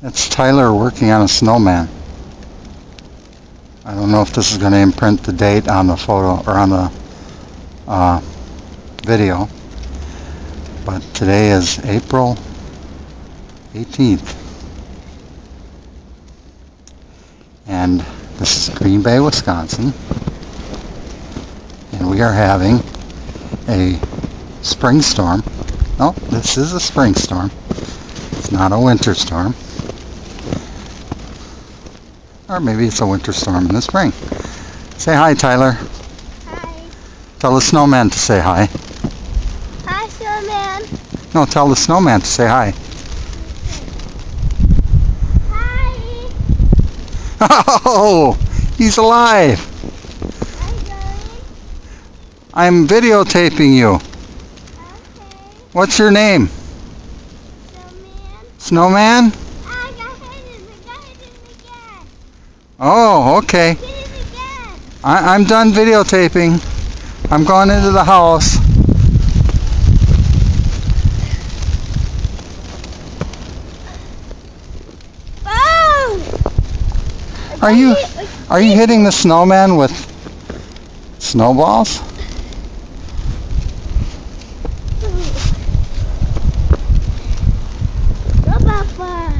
It's Tyler working on a snowman. I don't know if this is going to imprint the date on the photo or on the video, but today is April 18th, and this is Green Bay, Wisconsin, and we are having a spring storm. No, this is a spring storm. It's not a winter storm. Or maybe it's a winter storm in the spring. Say hi, Tyler. Hi. Tell the snowman to say hi. Hi, snowman. No, tell the snowman to say hi. Hi. Oh, he's alive. How you going? I'm videotaping you. Okay. What's your name? Snowman. Snowman? I got hit again. Oh, okay. Hit it again. I'm done videotaping. I'm going into the house. Oh! Are you hitting the snowman with snowballs? Go, Papa.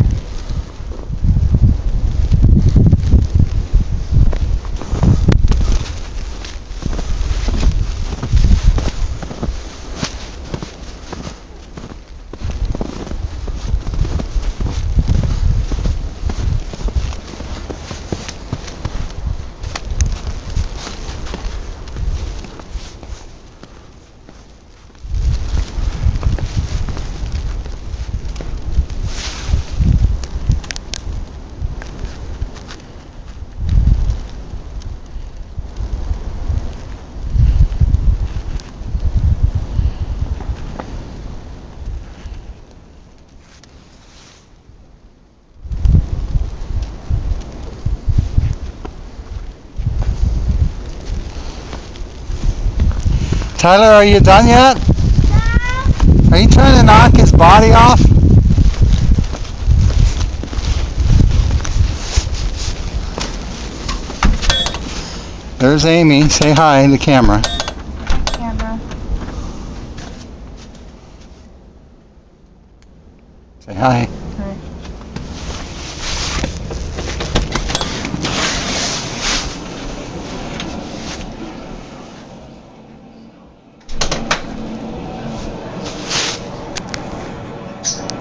Tyler, are you done yet? No. Are you trying to knock his body off? There's Amy. Say hi to the camera. Camera. Say hi.